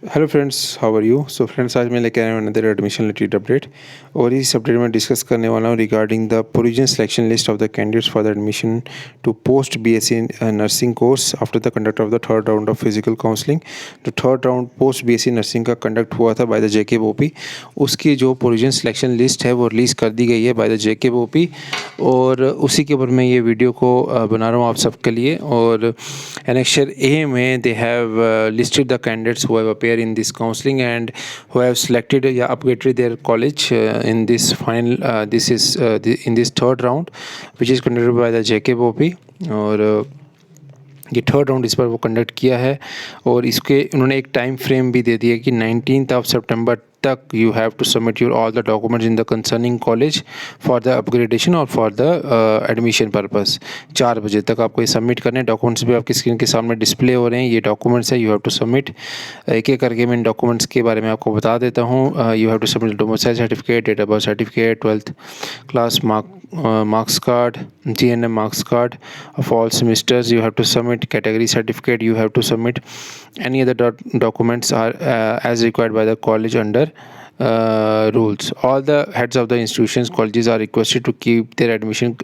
Hello friends, how are you. So friends, आज मैं लेकर आया हूँ अनदर एडमिशन रिलेटेड अपडेट। और इस अपडेट में डिस्कस करने वाला हूँ regarding the provision selection list of the candidates for the admission to post BSc nursing course after the conduct of the third round of physical counselling. जो third round post BSc nursing का conduct हुआ था by the जेकेबीओपी, उसकी जो provision selection list है वो release कर दी गई है बाय द जेकेबीओपी। और उसी के ऊपर मैं ये वीडियो को बना रहा हूँ आप सबके लिए। और एनेक्चर ए में they have listed the candidates who have appear in this counseling and who have selected upgraded their college in this final in this third round which is conducted by the JKBOP। और ये third round इस पर वो conduct किया है। और इसके उन्होंने एक टाइम फ्रेम भी दे दिया कि 19 सितंबर तक you have to submit your all the documents in the concerning college for the upgradation और फॉर द एडमिशन पर्पस। 4 बजे तक आपको ये सबमिट करने हैं। डॉक्यूमेंट्स भी आपकी स्क्रीन के सामने डिस्प्ले हो रहे हैं। ये डॉक्यूमेंट्स है, यू हैव टू सबमिट। एक एक करके मैं इन डॉक्यूमेंट्स के बारे में आपको बता देता हूँ। You have to submit domicile certificate, date of birth certificate, 12th class marks card, GNM marks card of all semesters you have to submit, category certificate you have to submit, any other documents are as required by the college under rules. All the heads of the institutions colleges are requested to keep their admission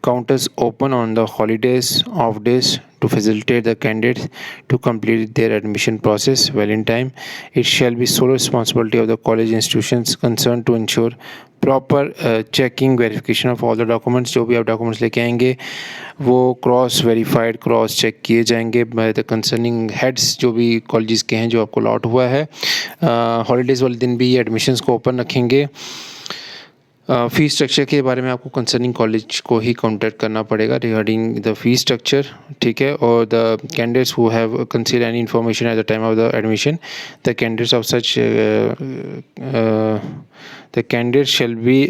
counters open on the holidays, off days, to facilitate the candidates to complete their admission process well in time. It shall be sole responsibility of the college institutions concerned to ensure proper checking verification of all the documents. जो भी आप documents लेके आएंगे वो cross verified, cross check किए जाएंगे by the concerning heads जो भी कॉलेजेस के हैं जो आपको अलॉट हुआ है। हॉलीडेज़ वाले दिन भी ये एडमिशन्स को ओपन रखेंगे। फ़ी स्ट्रक्चर के बारे में आपको कंसर्निंग कॉलेज को ही कॉन्टैक्ट करना पड़ेगा रिगार्डिंग द फ़ी स्ट्रक्चर, ठीक है। और the candidates who have concealed any information at the time of the admission, the candidates of such the candidate shall be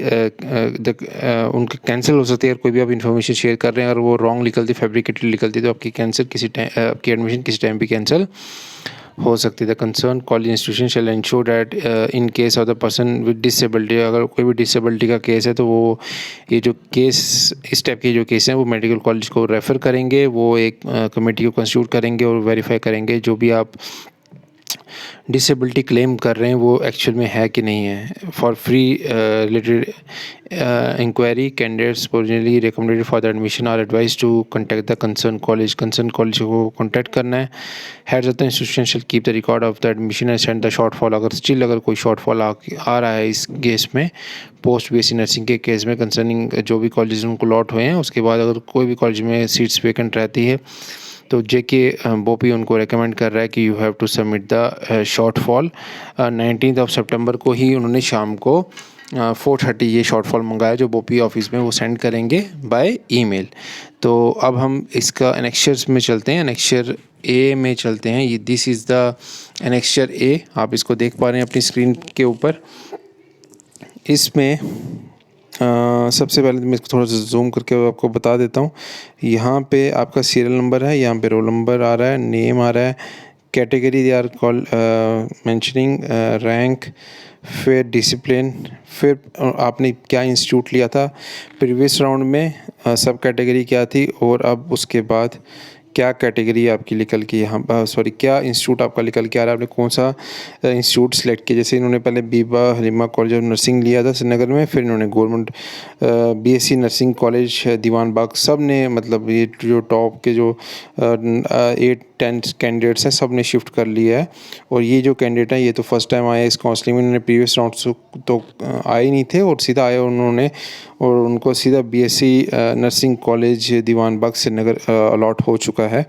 उनके कैंसिल हो सकती है। अगर कोई भी आप इन्फॉर्मेशन शेयर कर रहे हैं और वो रॉन्ग निकलती, फैब्रिकेटेड निकलती, तो आपकी कैंसिल आपकी एडमिशन किसी टाइम भी कैंसिल हो सकती है। The concern college institution shall ensure that in case of the person with disability, अगर कोई भी डिसेबिलिटी का केस है तो वो ये जो केस, इस टाइप के जो केस हैं वो मेडिकल कॉलेज को रेफ़र करेंगे। वो एक कमेटी को कंस्टिट्यूट करेंगे और वेरीफाई करेंगे जो भी आप डिसेबिलिटी क्लेम कर रहे हैं वो एक्चुअल में है कि नहीं है। For free related inquiry candidates originally recommended for the admission are advise to contact the concern college को कॉन्टैक्ट करना है। Heads of the institution shall keep the record of the admission and send the shortfall. अगर कोई shortfall आ रहा है इस case में, पोस्ट बीएससी नर्सिंग के केस में, कंसर्निंग जो भी कॉलेज उनको लॉट हुए हैं, उसके बाद अगर कोई भी कॉलेज में सीट्स वैकेंट रहती है तो जेकेबीओपी उनको रेकमेंड कर रहा है कि you have to submit the shortfall. 19 सितंबर को ही उन्होंने शाम को 4:30 ये शॉर्टफॉल मंगाया जो बोपी ऑफिस में वो सेंड करेंगे बाय ईमेल। तो अब हम इसका एनेक्चर्स में चलते हैं, एनेक्चर ए में चलते हैं। ये दिस इज़ द एनेक्चर ए, आप इसको देख पा रहे हैं अपनी स्क्रीन के ऊपर। इसमें सबसे पहले तो मैं इसको थोड़ा सा जूम करके आपको बता देता हूँ। यहाँ पे आपका सीरियल नंबर है, यहाँ पे रोल नंबर आ रहा है, नेम आ रहा है, category they are call mentioning, rank, फिर डिसिप्लिन, फिर आपने क्या इंस्टीट्यूट लिया था प्रीवियस राउंड में, सब कैटेगरी क्या थी, और अब उसके बाद क्या कैटेगरी आपकी निकल के यहाँ क्या इंस्टीट्यूट आपका निकल के आ रहा है, आपने कौन सा इंस्टीट्यूट सेलेक्ट किया। जैसे इन्होंने पहले Biba Halima college of nursing लिया था श्रीनगर में, फिर इन्होंने गवर्नमेंट बीएससी नर्सिंग कॉलेज दीवान बाग, सब ने मतलब ये जो टॉप के जो 8-10 कैंडिडेट्स हैं सब ने शिफ्ट कर लिया है। और ये जो कैंडिडेट है ये तो फर्स्ट टाइम आया इस काउंसलिंग में, इन्होंने प्रीवियस राउंड से तो आए नहीं थे और सीधा आए उन्होंने, और उनको सीधा बीएससी नर्सिंग कॉलेज दीवान बाग श्रीनगर अलॉट हो चुका है।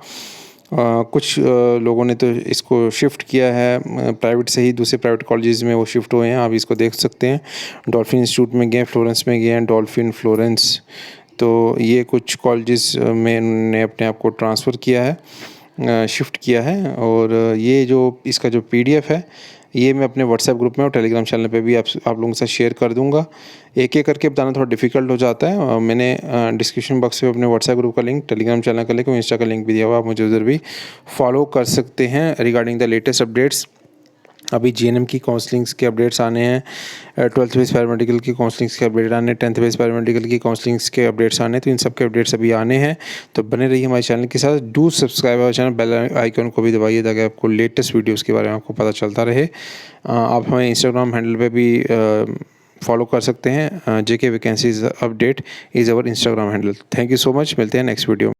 कुछ लोगों ने तो इसको शिफ्ट किया है प्राइवेट से ही, दूसरे प्राइवेट कॉलेजेस में वो शिफ्ट हुए हैं, आप इसको देख सकते हैं। डॉल्फिन इंस्टीट्यूट में गए, फ्लोरेंस में गए हैं, डॉल्फिन, फ्लोरेंस, तो ये कुछ कॉलेजेस में उन्होंने अपने आप को ट्रांसफ़र किया है, शिफ्ट किया है। और ये जो इसका जो पीडीएफ है ये मैं अपने व्हाट्सएप ग्रुप में और टेलीग्राम चैनल पे भी आप लोगों के साथ शेयर कर दूंगा। एक एक करके बताना थोड़ा डिफ़िकल्ट हो जाता है। मैंने डिस्क्रिप्शन बॉक्स में अपने व्हाट्सएप ग्रुप का लिंक, टेलीग्राम चैनल का लिंक और इंस्टा का लिंक भी दिया हुआ, आप मुझे उधर भी फॉलो कर सकते हैं रिगार्डिंग द लेटेस्ट अपडेट्स। अभी जीएनएम की काउंसलिंग्स के अपडेट्स आने हैं, 12th बेस पैरामेडिकल की काउंसलिंग्स के अपडेट आने हैं, 10th बेस पैरामेडिकल की काउंसलिंग्स के अपडेट्स आने हैं। तो इन सब के अपडेट्स अभी आने हैं, तो बने रहिए हमारे चैनल के साथ। Do subscribe our channel, bell icon को भी दबाइए ताकि आपको लेटेस्ट वीडियोज़ के बारे में आपको पता चलता रहे। आप हमें इंस्टाग्राम हैंडल पे भी फॉलो कर सकते हैं। JK vacancies update is our Instagram handle. Thank you so much, मिलते हैं नेक्स्ट वीडियो में।